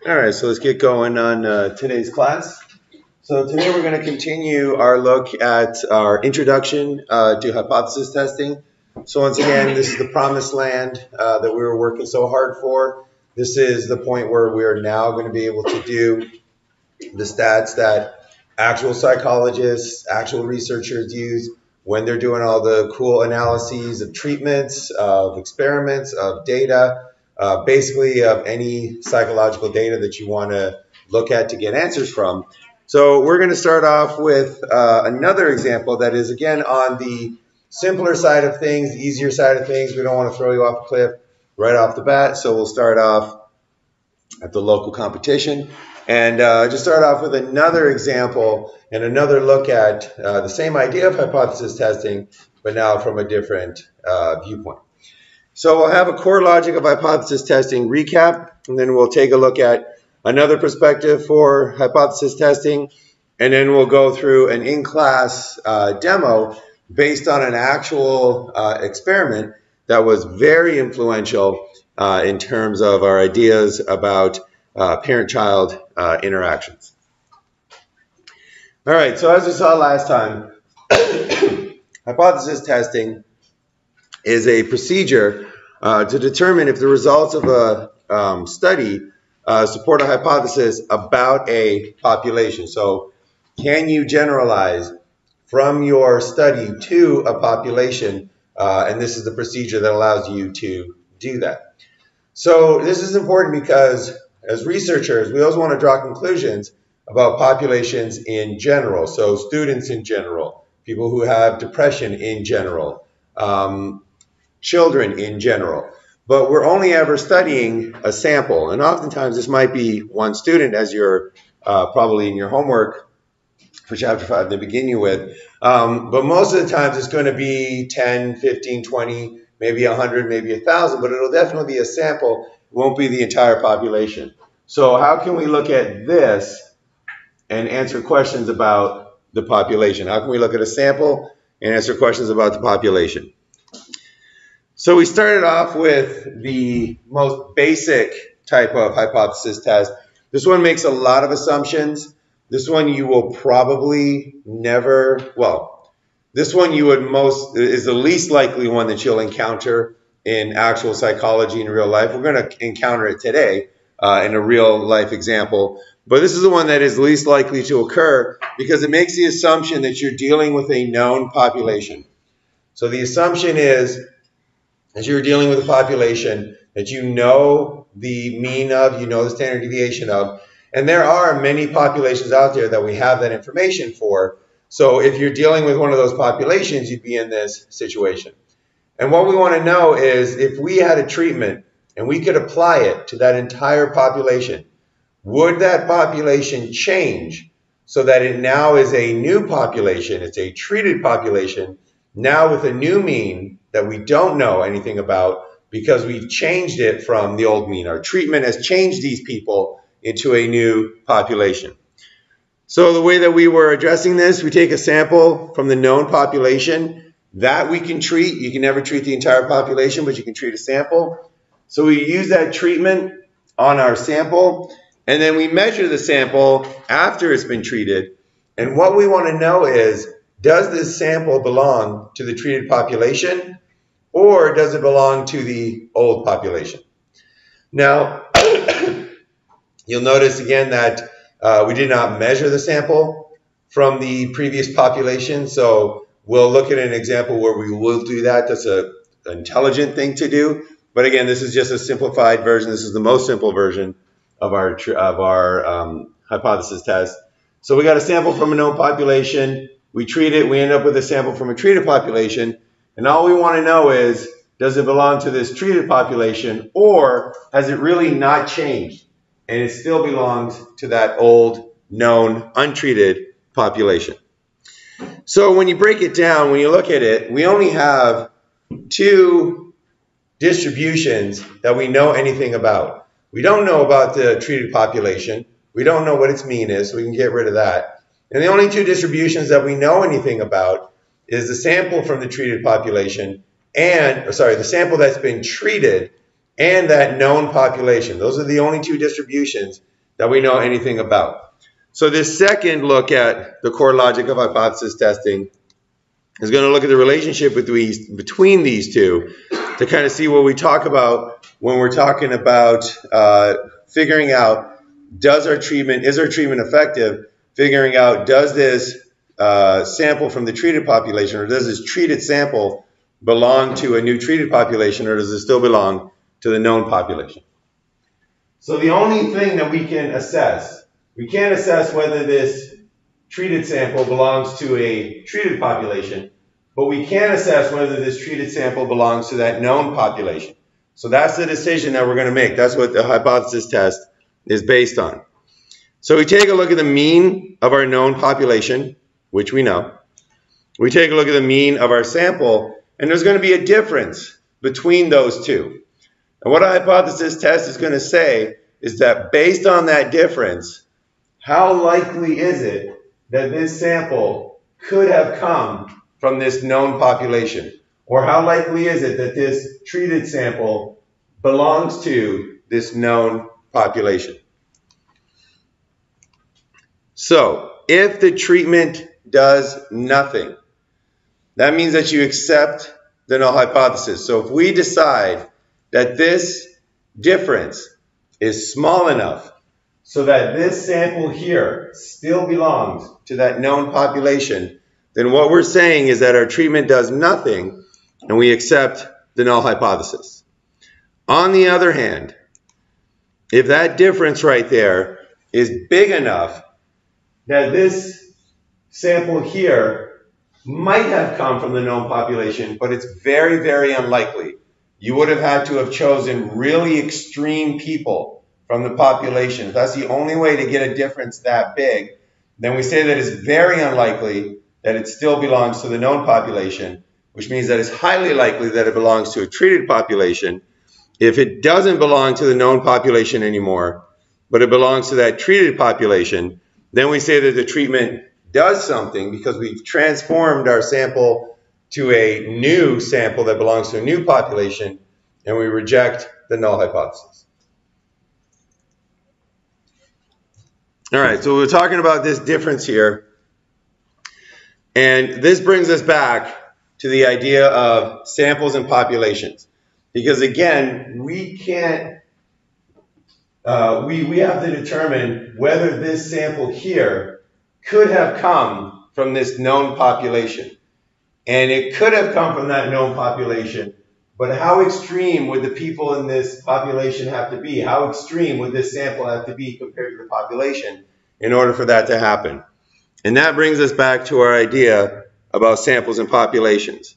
All right, so let's get going on today's class. So today we're going to continue our look at our introduction to hypothesis testing. So once again, this is the promised land that we were working so hard for. This is the point where we are now going to be able to do the stats that actual psychologists, actual researchers use when they're doing all the cool analyses of treatments, of experiments, of data, basically of any psychological data that you want to look at to get answers from. So we're going to start off with another example that is, again, on the simpler side of things, the easier side of things. We don't want to throw you off a cliff right off the bat, so we'll start off at the local competition. And just start off with another example and another look at the same idea of hypothesis testing, but now from a different viewpoint. So we'll have a core logic of hypothesis testing recap, and then we'll take a look at another perspective for hypothesis testing, and then we'll go through an in-class demo based on an actual experiment that was very influential in terms of our ideas about parent-child interactions. All right, so as we saw last time, hypothesis testing is a procedure to determine if the results of a study support a hypothesis about a population. So can you generalize from your study to a population? And this is the procedure that allows you to do that. So this is important because as researchers, we always want to draw conclusions about populations in general. So students in general, people who have depression in general, children in general. But we're only ever studying a sample. And oftentimes this might be one student, as you're probably in your homework for Chapter 5 to begin you with. But most of the times it's going to be 10, 15, 20, maybe 100, maybe 1,000, but it'll definitely be a sample. It won't be the entire population. So how can we look at this and answer questions about the population? How can we look at a sample and answer questions about the population? So we started off with the most basic type of hypothesis test. This one makes a lot of assumptions. This one you will probably never, well, this one is the least likely one that you'll encounter in actual psychology in real life. We're going to encounter it today in a real life example. But this is the one that is least likely to occur because it makes the assumption that you're dealing with a known population. So the assumption is, as you're dealing with a population that you know the mean of, you know the standard deviation of, and there are many populations out there that we have that information for. So if you're dealing with one of those populations, you'd be in this situation. And what we want to know is if we had a treatment and we could apply it to that entire population, would that population change so that it now is a new population, it's a treated population, now with a new mean that we don't know anything about because we've changed it from the old mean. Our treatment has changed these people into a new population. So the way that we were addressing this, we take a sample from the known population that we can treat. You can never treat the entire population, but you can treat a sample. So we use that treatment on our sample, and then we measure the sample after it's been treated. And what we want to know is, does this sample belong to the treated population, or does it belong to the old population? Now, you'll notice again that we did not measure the sample from the previous population. So we'll look at an example where we will do that. That's an intelligent thing to do. But again, this is just a simplified version. This is the most simple version of our hypothesis test. So we got a sample from a known population. We treat it. We end up with a sample from a treated population. And all we want to know is, does it belong to this treated population, or has it really not changed and it still belongs to that old, known, untreated population? So when you break it down, when you look at it, we only have two distributions that we know anything about. We don't know about the treated population. We don't know what its mean is, so we can get rid of that. And the only two distributions that we know anything about is the sample from the treated population and, the sample that's been treated and that known population. Those are the only two distributions that we know anything about. So this second look at the core logic of hypothesis testing is going to look at the relationship between these two to kind of see what we talk about when we're talking about figuring out is our treatment effective, figuring out does this sample from the treated population, or does this treated sample belong to a new treated population, or does it still belong to the known population? So the only thing that we can assess, we can't assess whether this treated sample belongs to a treated population, but we can assess whether this treated sample belongs to that known population. So that's the decision that we're going to make. That's what the hypothesis test is based on. So we take a look at the mean of our known population, which we know. We take a look at the mean of our sample, and there's going to be a difference between those two. And what a hypothesis test is going to say is that based on that difference, how likely is it that this sample could have come from this known population? Or how likely is it that this treated sample belongs to this known population? So, if the treatment does nothing, that means that you accept the null hypothesis. So if we decide that this difference is small enough so that this sample here still belongs to that known population, then what we're saying is that our treatment does nothing and we accept the null hypothesis. On the other hand, if that difference right there is big enough that this sample here might have come from the known population, but it's very, very unlikely. You would have had to have chosen really extreme people from the population. If that's the only way to get a difference that big, then we say that it's very unlikely that it still belongs to the known population, which means that it's highly likely that it belongs to a treated population. If it doesn't belong to the known population anymore, but it belongs to that treated population, then we say that the treatment does something because we've transformed our sample to a new sample that belongs to a new population, and we reject the null hypothesis. All right, so we're talking about this difference here, and this brings us back to the idea of samples and populations, because again, we can't we have to determine whether this sample here could have come from this known population. And it could have come from that known population, but how extreme would the people in this population have to be? How extreme would this sample have to be compared to the population in order for that to happen? And that brings us back to our idea about samples and populations.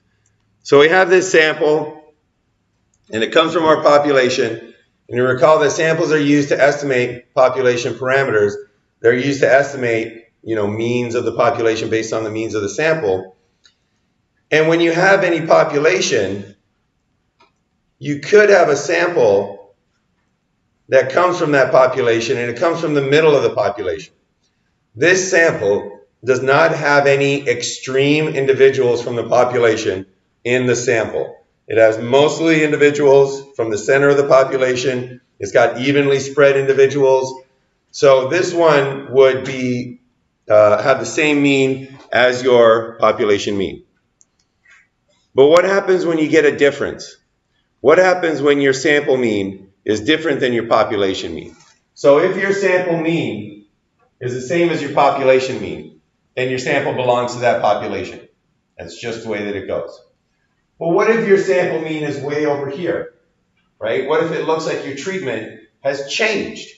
So we have this sample, and it comes from our population. And you recall that samples are used to estimate population parameters. They're used to estimate, means of the population based on the means of the sample. And when you have any population, you could have a sample that comes from that population, and it comes from the middle of the population. This sample does not have any extreme individuals from the population in the sample. It has mostly individuals from the center of the population. It's got evenly spread individuals. So this one would be have the same mean as your population mean. But what happens when you get a difference? What happens when your sample mean is different than your population mean? So if your sample mean is the same as your population mean, then your sample belongs to that population. That's just the way that it goes. Well, what if your sample mean is way over here, right? What if it looks like your treatment has changed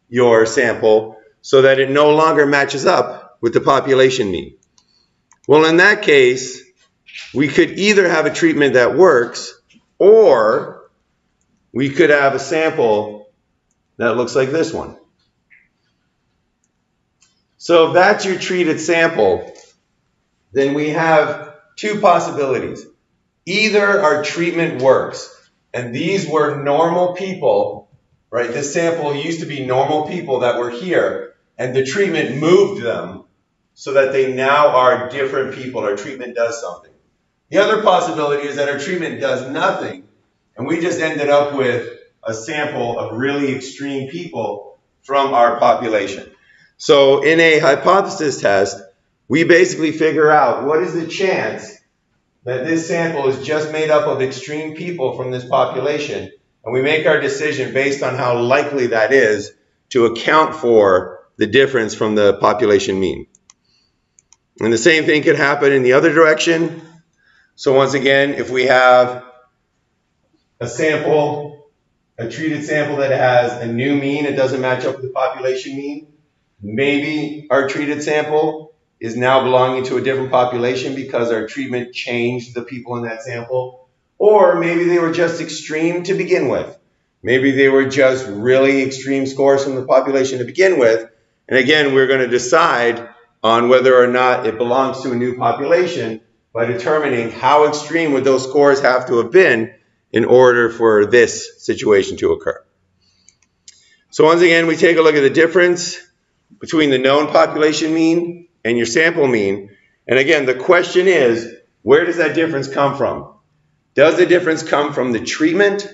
your sample so that it no longer matches up with the population mean? Well, in that case, we could either have a treatment that works, or we could have a sample that looks like this one. So if that's your treated sample, then we have two possibilities. Either our treatment works, and these were normal people, right? This sample used to be normal people that were here, and the treatment moved them so that they now are different people. Our treatment does something. The other possibility is that our treatment does nothing, and we just ended up with a sample of really extreme people from our population. So in a hypothesis test, we basically figure out what is the chance that this sample is just made up of extreme people from this population, and we make our decision based on how likely that is to account for the difference from the population mean. And the same thing could happen in the other direction. So once again, if we have a sample, a treated sample that has a new mean, it doesn't match up with the population mean, maybe our treated sample is now belonging to a different population because our treatment changed the people in that sample. Or maybe they were just extreme to begin with. Maybe they were just really extreme scores from the population to begin with. And again, we're going to decide on whether or not it belongs to a new population by determining how extreme would those scores have to have been in order for this situation to occur. So once again, we take a look at the difference between the known population mean and your sample mean. And again, the question is, where does that difference come from? Does the difference come from the treatment,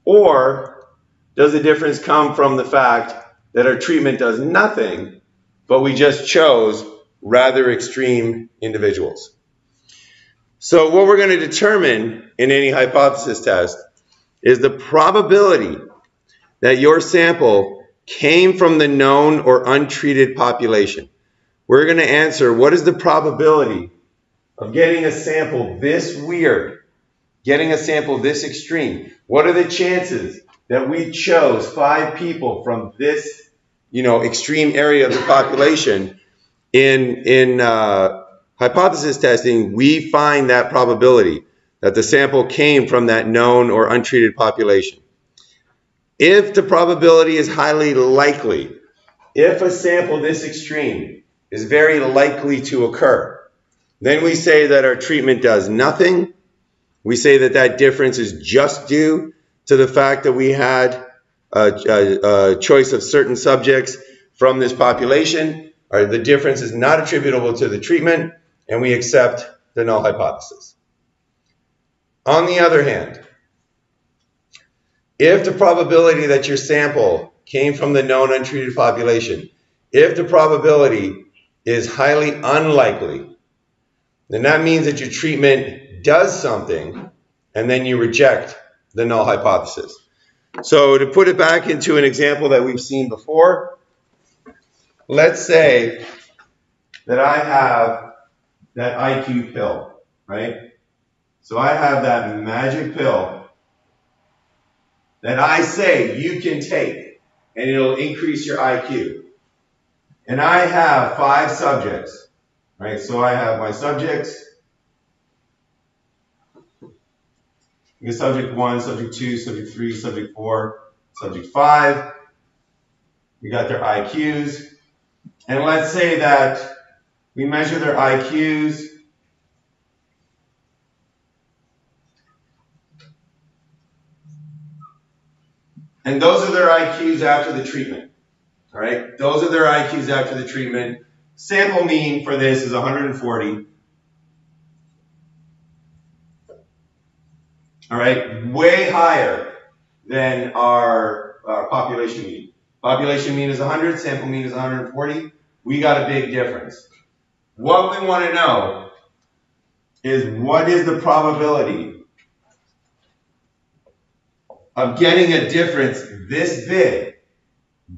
or does the difference come from the fact that our treatment does nothing, but we just chose rather extreme individuals? So what we're going to determine in any hypothesis test is the probability that your sample came from the known or untreated population. We're going to answer, what is the probability of getting a sample this weird, getting a sample this extreme? What are the chances that we chose 5 people from this, extreme area of the population? In hypothesis testing, we find that probability that the sample came from that known or untreated population. If the probability is highly likely, if a sample this extreme is very likely to occur, then we say that our treatment does nothing. We say that that difference is just due to the fact that we had a choice of certain subjects from this population, or the difference is not attributable to the treatment, and we accept the null hypothesis. On the other hand, if the probability that your sample came from the known untreated population, if the probability is highly unlikely, then that means that your treatment does something, and then you reject the null hypothesis. So to put it back into an example that we've seen before, let's say that I have that IQ pill, right? So I have that magic pill that I say you can take, and it'll increase your IQ. And I have 5 subjects, right? So I have my subjects. Subject 1, subject 2, subject 3, subject 4, subject 5. We got their IQs. And let's say that we measure their IQs. And those are their IQs after the treatment. All right? Those are their IQs after the treatment. Sample mean for this is 140. All right? Way higher than our population mean. Population mean is 100, sample mean is 140. We got a big difference. What we want to know is, what is the probability of getting a difference this big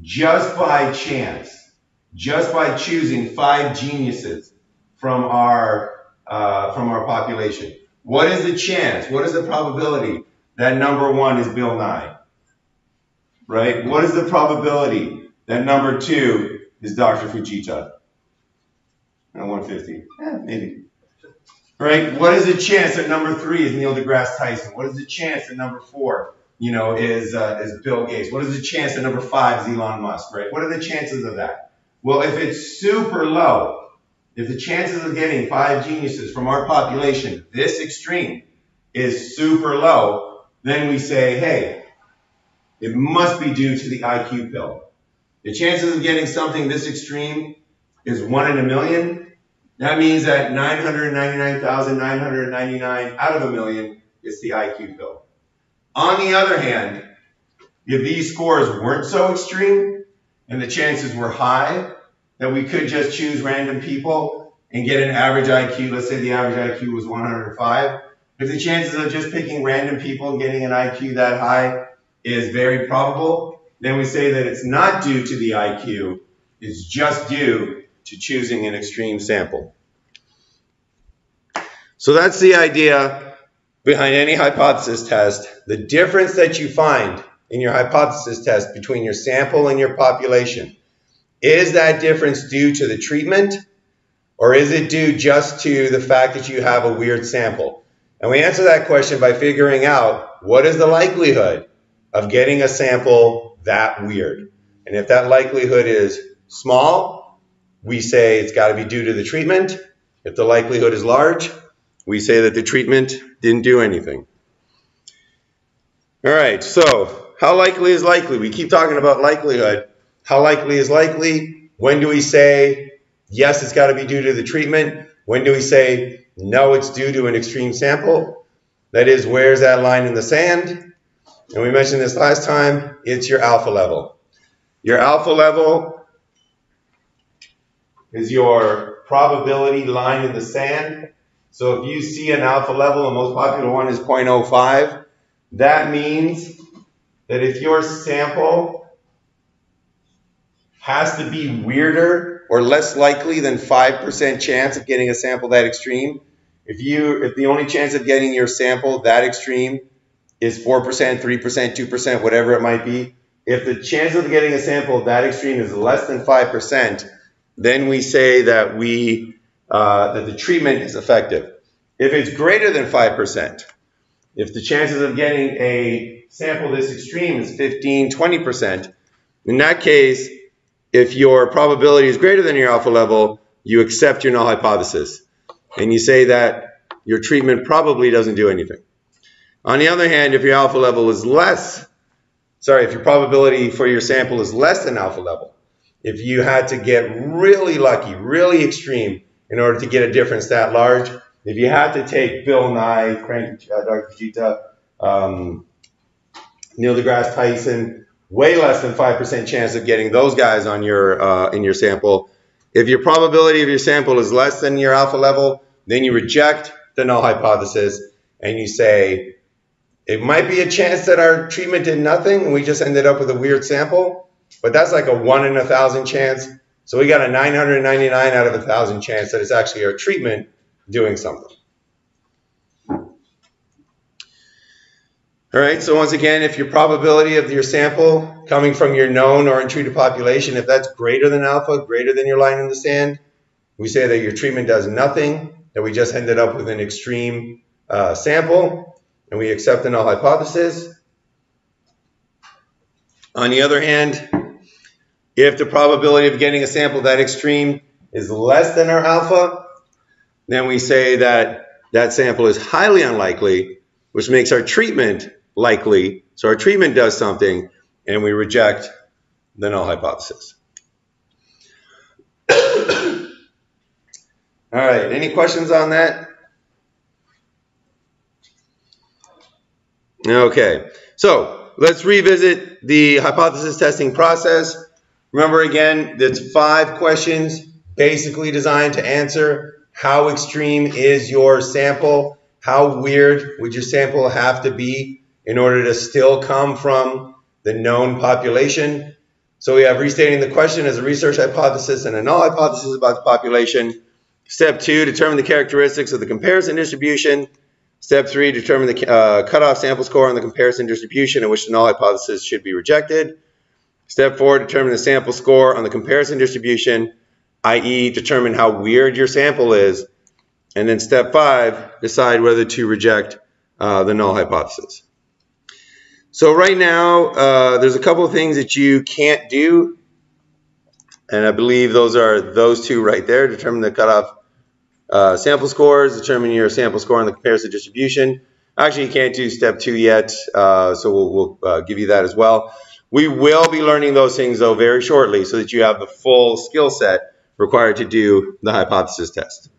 just by chance, just by choosing 5 geniuses from our population? What is the chance? What is the probability that number 1 is Bill Nye? Right? What is the probability that number 2 is Dr. Fujita? 150. Maybe. Right? What is the chance that number 3 is Neil deGrasse Tyson? What is the chance that number 4, is Bill Gates? What is the chance that number 5 is Elon Musk? Right? What are the chances of that? Well, if it's super low, if the chances of getting 5 geniuses from our population this extreme is super low, then we say, hey, it must be due to the IQ pill. The chances of getting something this extreme is 1 in a million. That means that 999,999 out of a million is the IQ pill. On the other hand, if these scores weren't so extreme and the chances were high, then we could just choose random people and get an average IQ. Let's say the average IQ was 105. If the chances of just picking random people and getting an IQ that high is very probable, then we say that it's not due to the IQ, it's just due to choosing an extreme sample. So that's the idea behind any hypothesis test. The difference that you find in your hypothesis test between your sample and your population, is that difference due to the treatment, or is it due just to the fact that you have a weird sample? And we answer that question by figuring out what is the likelihood of getting a sample that weird. And if that likelihood is small, we say it's got to be due to the treatment. If the likelihood is large, we say that the treatment didn't do anything. All right, so how likely is likely? We keep talking about likelihood. How likely is likely? When do we say, yes, it's got to be due to the treatment? When do we say, no, it's due to an extreme sample? That is, where's that line in the sand? And we mentioned this last time, it's your alpha level. Your alpha level is your probability line in the sand. So if you see an alpha level, the most popular one is 0.05, that means that if your sample has to be weirder or less likely than 5% chance of getting a sample that extreme, if the only chance of getting your sample that extreme is 4%, 3%, 2%, whatever it might be, if the chance of getting a sample that extreme is less than 5%, then we say that that the treatment is effective. If it's greater than 5%, if the chances of getting a sample this extreme is 15, 20%, in that case, if your probability is greater than your alpha level, you accept your null hypothesis. And you say that your treatment probably doesn't do anything. On the other hand, if your alpha level is if your probability for your sample is less than alpha level, if you had to get really lucky, really extreme in order to get a difference that large, if you had to take Bill Nye, Dr. Fujita, Neil deGrasse Tyson, way less than 5% chance of getting those guys on your in your sample. If your probability of your sample is less than your alpha level, then you reject the null hypothesis and you say, it might be a chance that our treatment did nothing and we just ended up with a weird sample, but that's like a 1 in 1,000 chance. So we got a 999 out of 1,000 chance that it's actually our treatment doing something. All right, so once again, if your probability of your sample coming from your known or untreated population, if that's greater than alpha, greater than your line in the sand, we say that your treatment does nothing, that we just ended up with an extreme sample, and we accept the null hypothesis. On the other hand, if the probability of getting a sample that extreme is less than our alpha, then we say that that sample is highly unlikely, which makes our treatment likely. So our treatment does something, and we reject the null hypothesis. All right, any questions on that? Okay, so let's revisit the hypothesis testing process. Remember again, it's 5 questions basically designed to answer how extreme is your sample, how weird would your sample have to be in order to still come from the known population. So we have restating the question as a research hypothesis and a null hypothesis about the population. Step 2, determine the characteristics of the comparison distribution. Step 3, determine the cutoff sample score on the comparison distribution in which the null hypothesis should be rejected. Step 4, determine the sample score on the comparison distribution, i.e. determine how weird your sample is. And then step 5, decide whether to reject the null hypothesis. So right now, there's a couple of things that you can't do. And I believe those are those 2 right there. Determine the cutoff sample scores, determine your sample score on the comparison distribution. Actually, you can't do step 2 yet, so we'll give you that as well. We will be learning those things, though, very shortly so that you have the full skill set required to do the hypothesis test.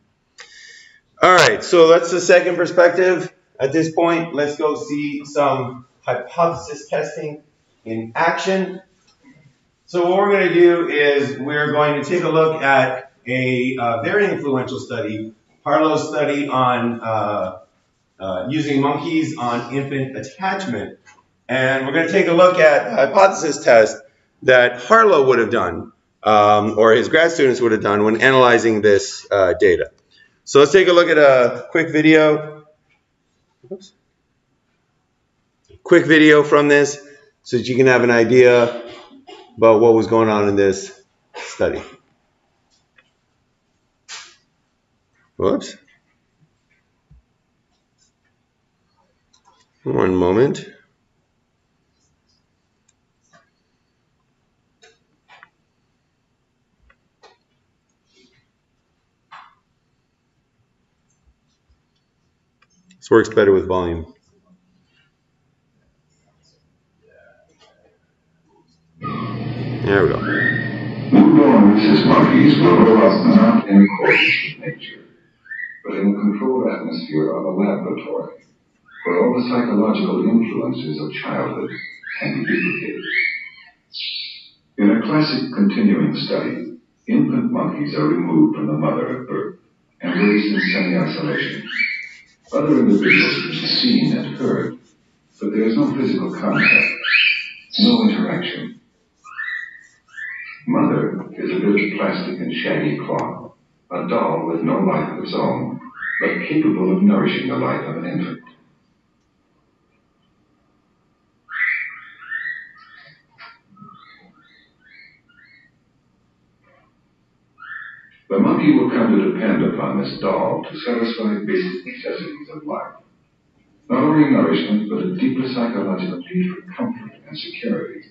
All right, so that's the second perspective. At this point, let's go see some hypothesis testing in action. So what we're going to do is we're going to take a look at a very influential study, Harlow's study on using monkeys on infant attachment. And we're going to take a look at a hypothesis test that Harlow would have done, or his grad students would have done when analyzing this data. So let's take a look at a quick video. Oops. Quick video from this so that you can have an idea about what was going on in this study. Whoops. One moment. This works better with volume. There we go. Newborn rhesus monkeys will grow up not in accordance with nature, but in the controlled atmosphere of a laboratory, where all the psychological influences of childhood can be duplicated. In a classic continuing study, infant monkeys are removed from the mother at birth and raised in semi-isolation. Other individuals can be seen and heard, but there is no physical contact, no interaction. Mother is a bit of plastic and shaggy cloth, a doll with no life of its own, but capable of nourishing the life of an infant. The monkey will come to depend upon this doll to satisfy basic necessities of life. Not only nourishment, but a deeper psychological need for comfort and security.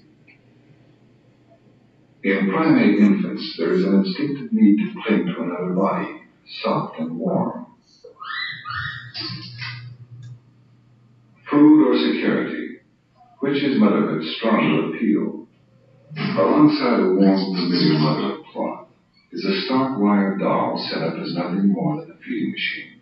In primate infants, there is an instinctive need to cling to another body, soft and warm. Food or security? Which is motherhood's stronger appeal? Alongside a warm, familiar mother of cloth is a stark wire doll set up as nothing more than a feeding machine.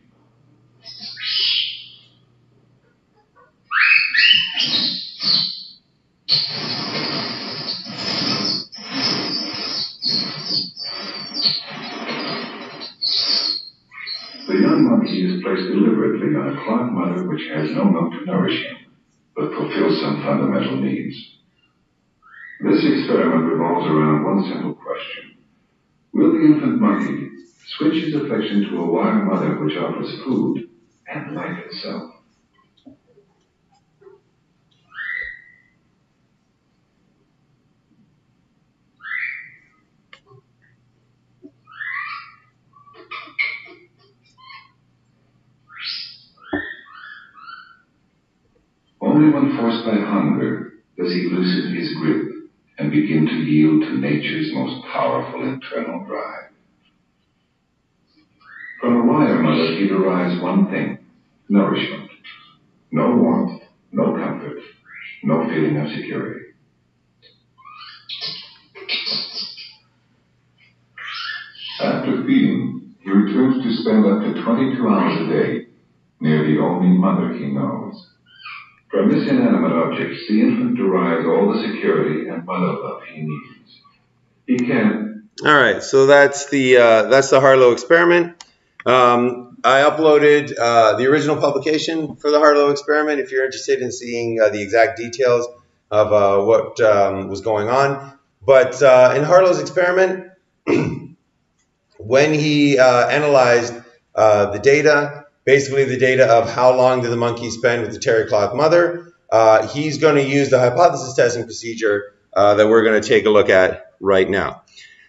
The young monkey is placed deliberately on a cloth mother which has no milk to nourish him, but fulfills some fundamental needs. This experiment revolves around one simple question. Will the infant monkey switch his affection to a wire mother which offers food and life itself? Only when forced by hunger does he loosen his grip and begin to yield to nature's most powerful internal drive. From a wire mother he derives one thing, nourishment. No warmth, no comfort, no feeling of security. After feeding, he returns to spend up to 22 hours a day near the only mother he knows. From this inanimate object, the infant derives all the security and mother love he needs. He can. All right, so that's the Harlow experiment. I uploaded the original publication for the Harlow experiment if you're interested in seeing the exact details of what was going on. But in Harlow's experiment, when he analyzed the data, basically the data of how long did the monkey spend with the terry cloth mother, he's going to use the hypothesis testing procedure that we're going to take a look at right now.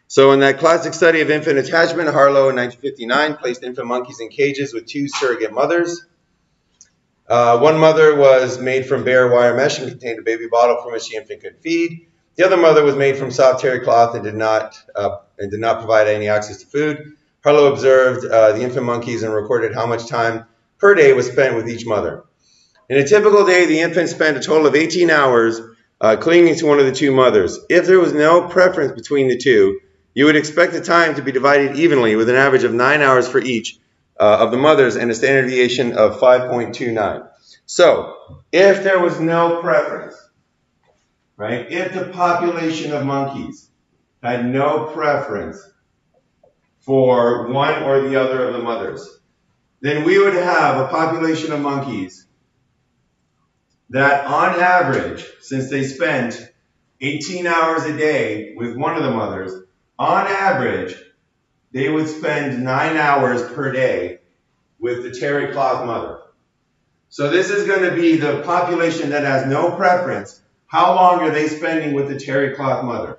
So in that classic study of infant attachment, Harlow in 1959 placed infant monkeys in cages with two surrogate mothers. One mother was made from bare wire mesh and contained a baby bottle from which the infant could feed. The other mother was made from soft terry cloth and did not provide any access to food. Harlow observed the infant monkeys and recorded how much time per day was spent with each mother. In a typical day, the infant spent a total of 18 hours clinging to one of the two mothers. If there was no preference between the two, you would expect the time to be divided evenly with an average of 9 hours for each of the mothers and a standard deviation of 5.29. So, if there was no preference, right? If the population of monkeys had no preference for one or the other of the mothers, then we would have a population of monkeys that on average, since they spent 18 hours a day with one of the mothers, on average, they would spend 9 hours per day with the terry cloth mother. So this is going to be the population that has no preference. How long are they spending with the terry cloth mother?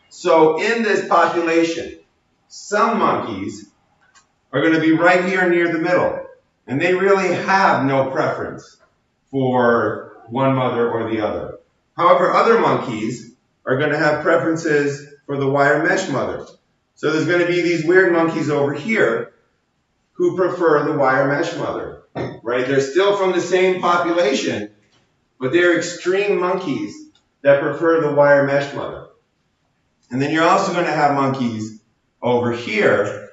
So in this population, some monkeys are going to be right here near the middle, and they really have no preference for one mother or the other. However, other monkeys are going to have preferences for the wire mesh mother. So there's going to be these weird monkeys over here who prefer the wire mesh mother, right? They're still from the same population, but they're extreme monkeys that prefer the wire mesh mother. And then you're also going to have monkeys over here.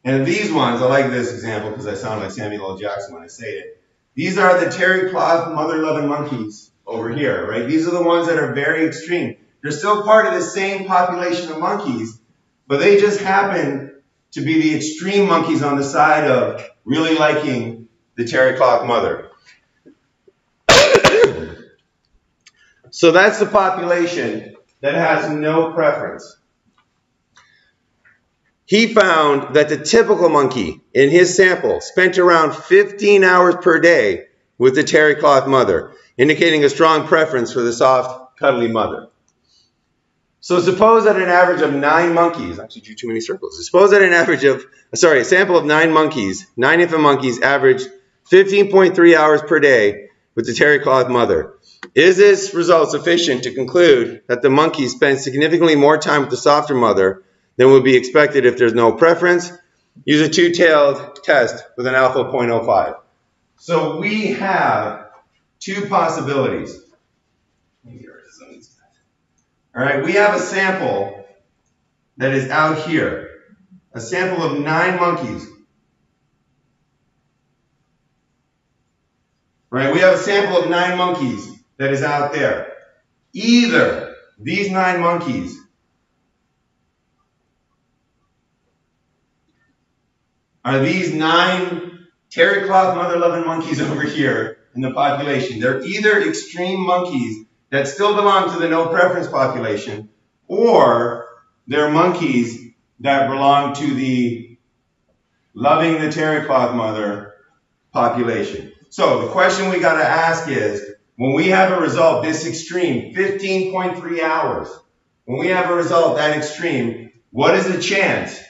And these ones, I like this example because I sound like Samuel L. Jackson when I say it. These are the terry cloth mother-loving monkeys over here, right? These are the ones that are very extreme. They're still part of the same population of monkeys, but they just happen to be the extreme monkeys on the side of really liking the terry cloth mother. So that's the population that has no preference. He found that the typical monkey in his sample spent around 15 hours per day with the terry cloth mother, indicating a strong preference for the soft, cuddly mother. So suppose that an average of 9 monkeys, I actually drew too many circles. Suppose that an average of, a sample of 9 monkeys, 9 infant monkeys averaged 15.3 hours per day with the terry cloth mother. Is this result sufficient to conclude that the monkeys spend significantly more time with the softer mother than would be expected if there's no preference? Use a two-tailed test with an alpha of 0.05. So we have 2 possibilities. All right, we have a sample that is out here, a sample of 9 monkeys. Right, we have a sample of 9 monkeys that is out there. Either these 9 monkeys are these 9 terry cloth mother-loving monkeys over here in the population. They're either extreme monkeys that still belong to the no preference population, or they're monkeys that belong to the loving the terry cloth mother population. So the question we got to ask is, when we have a result this extreme, 15.3 hours, when we have a result that extreme, what is the chance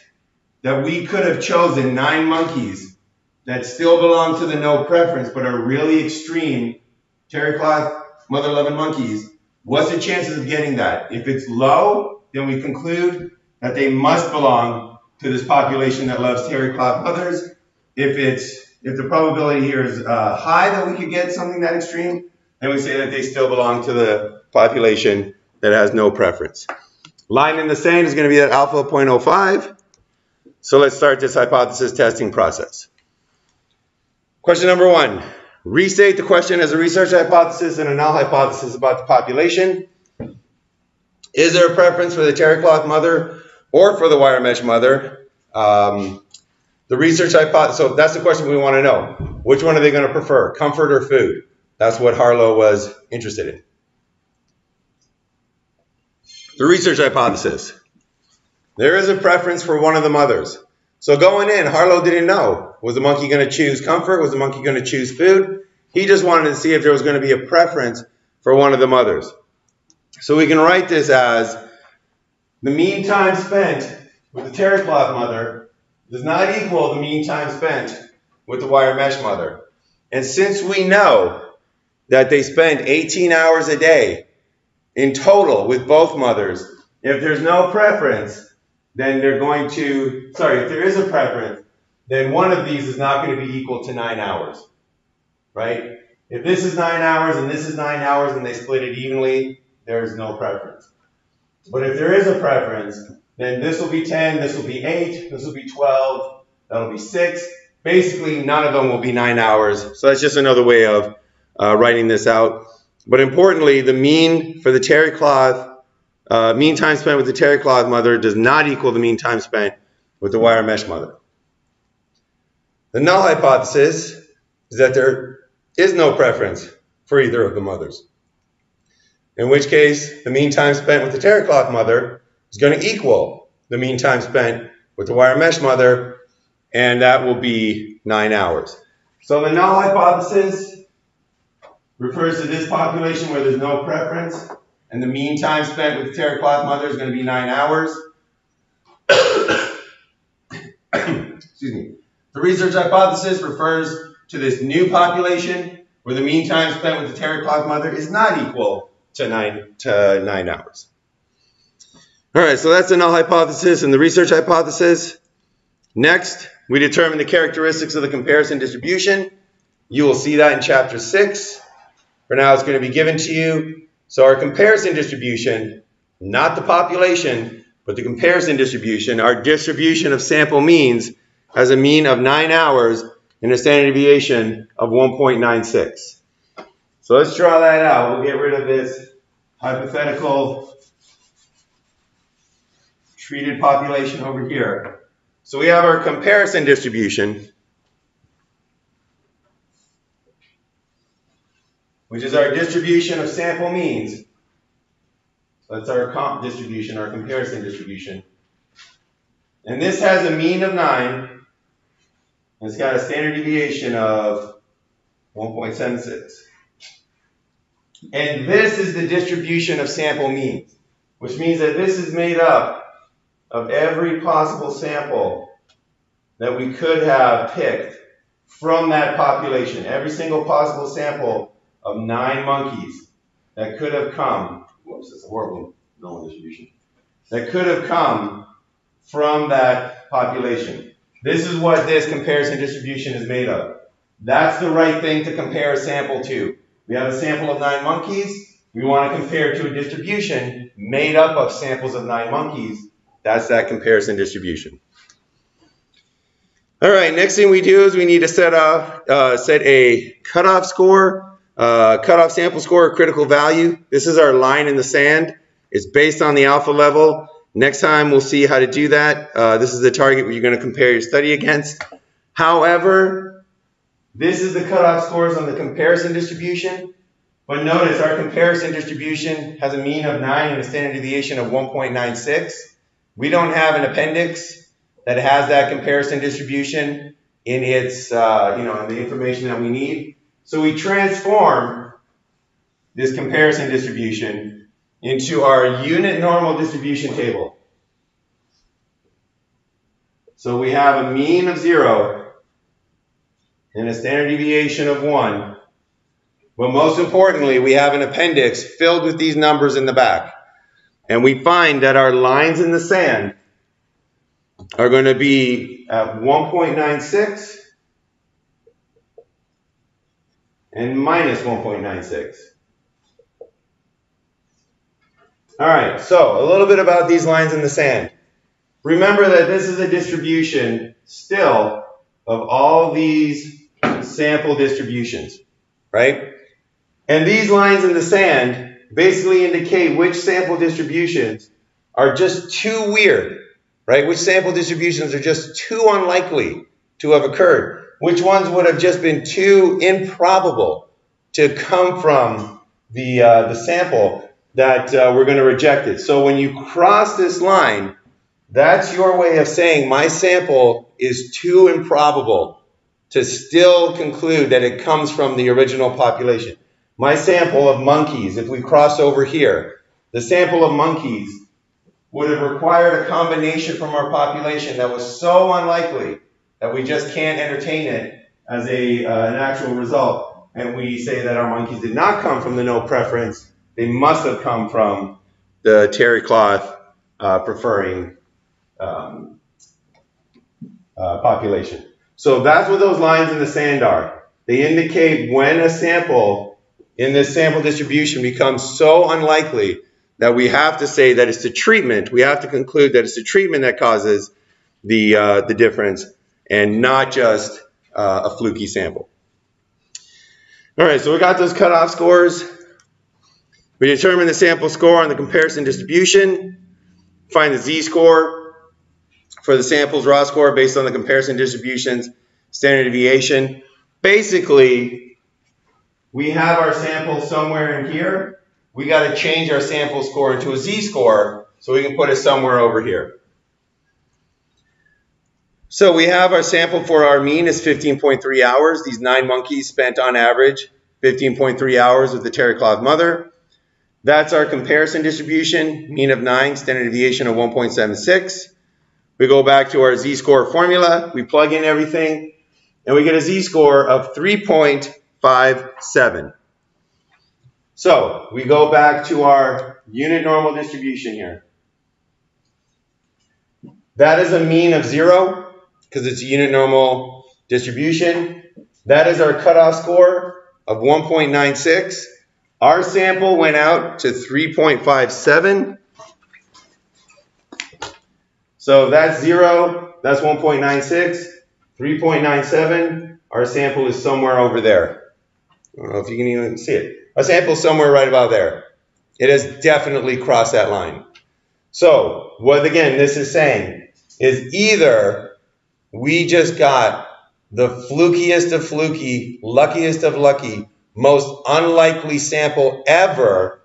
that we could have chosen 9 monkeys that still belong to the no preference but are really extreme terry cloth mother-loving monkeys? What's the chances of getting that? If it's low, then we conclude that they must belong to this population that loves terry cloth mothers. If the probability here is high that we could get something that extreme, then we say that they still belong to the population that has no preference. Line in the sand is going to be that alpha 0.05. So let's start this hypothesis testing process. Question number 1. Restate the question as a research hypothesis and a null hypothesis about the population. Is there a preference for the terry cloth mother or for the wire mesh mother? The research hypothesis, so that's the question we want to know. Which one are they going to prefer, comfort or food? That's what Harlow was interested in. The research hypothesis. There is a preference for one of the mothers. So going in, Harlow didn't know. Was the monkey going to choose comfort? Was the monkey going to choose food? He just wanted to see if there was going to be a preference for one of the mothers. So we can write this as the mean time spent with the terry cloth mother does not equal the mean time spent with the wire mesh mother. And since we know that they spend 18 hours a day in total with both mothers, if there's no preference, then they're going to, if there is a preference, then one of these is not going to be equal to 9 hours, right? If this is 9 hours and this is 9 hours and they split it evenly, there's no preference. But if there is a preference, then this will be 10, this will be 8, this will be 12, that'll be 6. Basically, none of them will be 9 hours. So that's just another way of writing this out. But importantly, the mean for the terry cloth, mean time spent with the terry cloth mother does not equal the mean time spent with the wire mesh mother. The null hypothesis is that there is no preference for either of the mothers, in which case the mean time spent with the terry cloth mother is going to equal the mean time spent with the wire mesh mother, and that will be 9 hours. So the null hypothesis refers to this population where there's no preference, and the mean time spent with the terry cloth mother is going to be 9 hours. Excuse me. The research hypothesis refers to this new population where the mean time spent with the terry cloth mother is not equal to 9 hours. All right, so that's the null hypothesis and the research hypothesis. Next, we determine the characteristics of the comparison distribution. You will see that in chapter 6. For now, it's going to be given to you. So our comparison distribution, not the population, but the comparison distribution, our distribution of sample means, has a mean of 9 hours and a standard deviation of 1.96. So let's draw that out. We'll get rid of this hypothetical treated population over here. So we have our comparison distribution, which is our distribution of sample means. That's our comp distribution, our comparison distribution. And this has a mean of 9. And it's got a standard deviation of 1.76. And this is the distribution of sample means, which means that this is made up of every possible sample that we could have picked from that population. Every single possible sample of 9 monkeys that could have come, whoops, that's a horrible null distribution, that could have come from that population. This is what this comparison distribution is made of. That's the right thing to compare a sample to. We have a sample of 9 monkeys. We want to compare to a distribution made up of samples of 9 monkeys. That's that comparison distribution. All right, next thing we do is we need to set a cutoff score, cutoff sample score, critical value. This is our line in the sand. It's based on the alpha level. Next time we'll see how to do that. This is the target you're going to compare your study against. However, this is the cutoff scores on the comparison distribution. But notice our comparison distribution has a mean of 9 and a standard deviation of 1.96. We don't have an appendix that has that comparison distribution in its, in the information that we need. So we transform this comparison distribution into our unit normal distribution table. So we have a mean of 0 and a standard deviation of 1. But most importantly, we have an appendix filled with these numbers in the back. And we find that our lines in the sand are going to be at 1.96 and minus 1.96. All right, so a little bit about these lines in the sand. Remember that this is a distribution still of all these sample distributions, right? And these lines in the sand basically indicate which sample distributions are just too weird, right? Which sample distributions are just too unlikely to have occurred. Which ones would have just been too improbable to come from the sample that we're going to reject it. So when you cross this line, that's your way of saying my sample is too improbable to still conclude that it comes from the original population. My sample of monkeys, if we cross over here, the sample of monkeys would have required a combination from our population that was so unlikely that we just can't entertain it as an actual result. And we say that our monkeys did not come from the no preference. They must have come from the terry cloth preferring population. So that's what those lines in the sand are. They indicate when a sample in this sample distribution becomes so unlikely that we have to say that it's the treatment. We have to conclude that it's the treatment that causes the difference and not just a fluky sample. All right, so we got those cutoff scores. We determine the sample score on the comparison distribution, find the z-score for the sample's raw score based on the comparison distribution's standard deviation. Basically, we have our sample somewhere in here. We got to change our sample score into a z-score so we can put it somewhere over here. So we have our sample for our mean is 15.3 hours. These 9 monkeys spent on average 15.3 hours with the terry cloth mother. That's our comparison distribution, mean of 9, standard deviation of 1.76. We go back to our z-score formula, we plug in everything, and we get a z-score of 3.57. So we go back to our unit normal distribution here. That is a mean of 0, because it's a unit normal distribution. That is our cutoff score of 1.96. Our sample went out to 3.57. So that's 0, that's 1.96, 3.97. Our sample is somewhere over there. I don't know if you can even see it. Our sample is somewhere right about there. It has definitely crossed that line. So what again this is saying is either we just got the flukiest of fluky, luckiest of lucky, most unlikely sample ever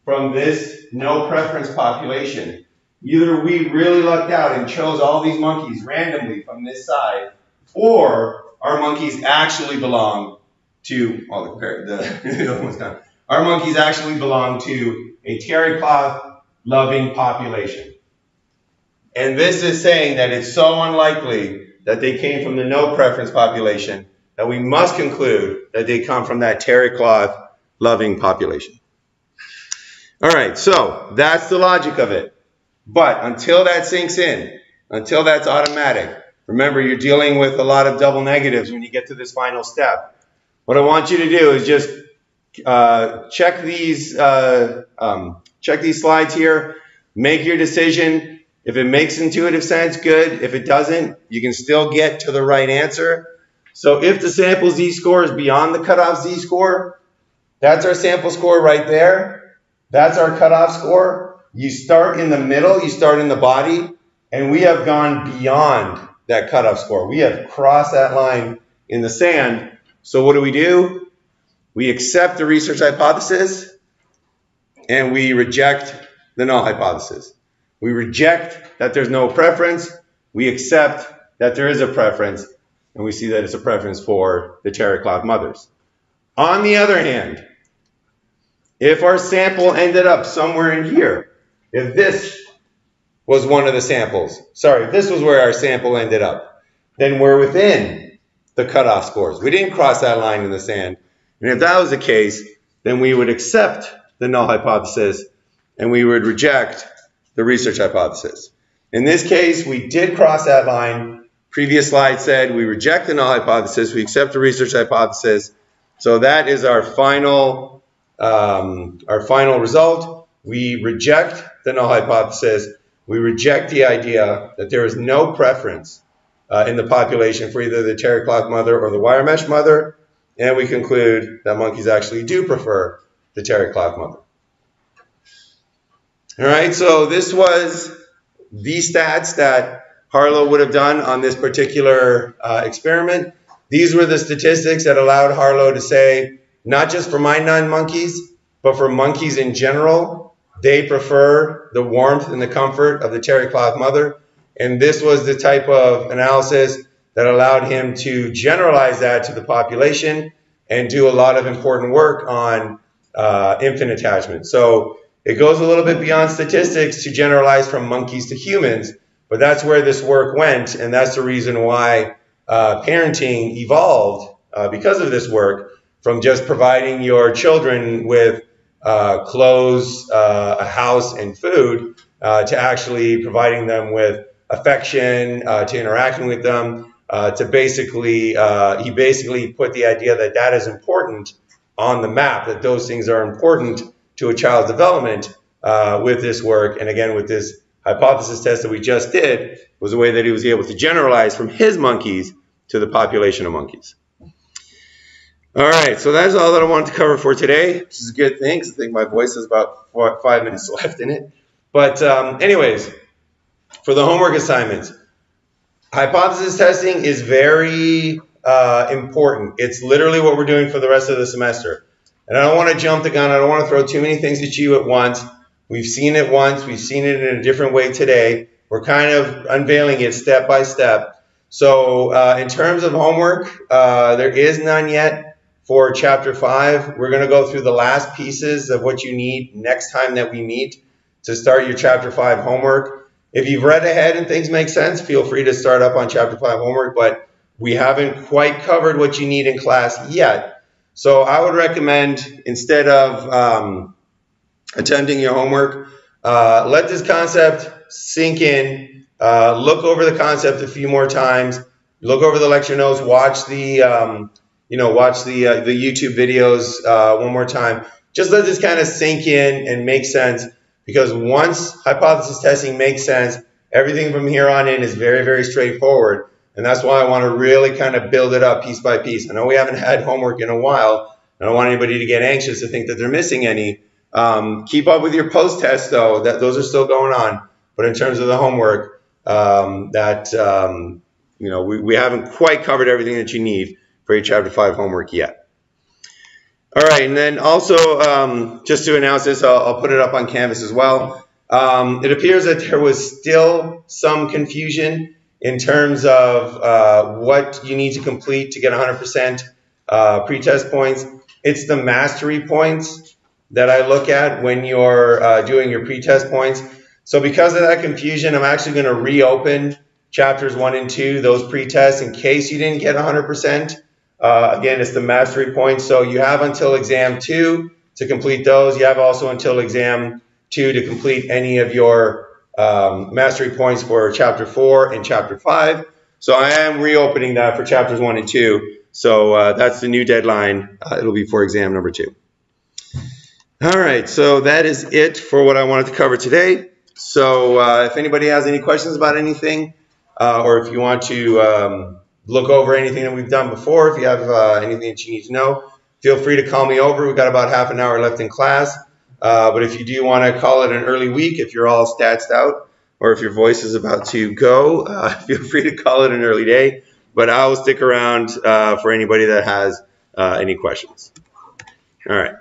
from this no preference population. Either we really lucked out and chose all these monkeys randomly from this side, or our monkeys actually belong to, our monkeys actually belong to a terry cloth loving population. And this is saying that it's so unlikely that they came from the no preference population that we must conclude that they come from that terry cloth loving population. All right, so that's the logic of it. But until that sinks in, until that's automatic, remember you're dealing with a lot of double negatives when you get to this final step. What I want you to do is just check these slides here, make your decision. If it makes intuitive sense, good. If it doesn't, you can still get to the right answer. So if the sample z-score is beyond the cutoff z-score, that's our sample score right there. That's our cutoff score. You start in the middle, you start in the body, and we have gone beyond that cutoff score. We have crossed that line in the sand. So what do? We accept the research hypothesis, and we reject the null hypothesis. We reject that there's no preference. We accept that there is a preference, and we see that it's a preference for the terry cloth mothers. On the other hand, if our sample ended up somewhere in here, if this was one of the samples, if this was where our sample ended up, then we're within the cutoff scores. We didn't cross that line in the sand. And if that was the case, then we would accept the null hypothesis, and we would reject the research hypothesis. In this case, we did cross that line. Previous slide said we reject the null hypothesis, we accept the research hypothesis. So that is our final result. We reject the null hypothesis. We reject the idea that there is no preference in the population for either the terry cloth mother or the wire mesh mother. And we conclude that monkeys actually do prefer the terry cloth mother. All right, so this was the stats that Harlow would have done on this particular experiment. These were the statistics that allowed Harlow to say, not just for my 9 monkeys, but for monkeys in general, they prefer the warmth and the comfort of the terry cloth mother. And this was the type of analysis that allowed him to generalize that to the population and do a lot of important work on infant attachment. So it goes a little bit beyond statistics to generalize from monkeys to humans, but that's where this work went, and that's the reason why parenting evolved because of this work, from just providing your children with clothes, a house, and food, to actually providing them with affection, to interacting with them, to basically, he basically put the idea that that is important on the map, that those things are important to a child's development with this work. And again, with this hypothesis test that we just did, was a way that he was able to generalize from his monkeys to the population of monkeys. All right, so that's all that I wanted to cover for today, which is a good thing because I think my voice has about 5 minutes left in it. But anyways, for the homework assignments, hypothesis testing is very important. It's literally what we're doing for the rest of the semester. And I don't want to jump the gun. I don't want to throw too many things at you at once. We've seen it once. We've seen it in a different way today. We're kind of unveiling it step by step. So in terms of homework, there is none yet for Chapter 5. We're going to go through the last pieces of what you need next time that we meet to start your Chapter 5 homework. If you've read ahead and things make sense, feel free to start up on Chapter 5 homework, but we haven't quite covered what you need in class yet. So I would recommend, instead of attempting your homework, let this concept sink in, look over the concept a few more times, look over the lecture notes, watch the YouTube videos one more time. Just let this kind of sink in and make sense, because once hypothesis testing makes sense, everything from here on in is very, very straightforward. And that's why I want to really kind of build it up piece by piece. I know we haven't had homework in a while. I don't want anybody to get anxious to think that they're missing any. Keep up with your post-tests, though. Those are still going on. But in terms of the homework, we haven't quite covered everything that you need for your Chapter 5 homework yet. All right, and then also, just to announce this, I'll put it up on Canvas as well. It appears that there was still some confusion in terms of what you need to complete to get 100% pretest points. It's the mastery points that I look at when you're doing your pretest points. So because of that confusion, I'm actually going to reopen Chapters 1 and 2, those pretests, in case you didn't get 100%. Again, it's the mastery points. So you have until exam 2 to complete those. You have also until exam 2 to complete any of your mastery points for Chapter 4 and Chapter 5. So I am reopening that for Chapters 1 and 2. So that's the new deadline. It'll be for exam number 2. All right, so that is it for what I wanted to cover today. So if anybody has any questions about anything, or if you want to look over anything that we've done before, if you have anything that you need to know, feel free to call me over. We've got about half an hour left in class. But if you do want to call it an early week, if you're all statsed out, or if your voice is about to go, feel free to call it an early day. But I will stick around for anybody that has any questions. All right.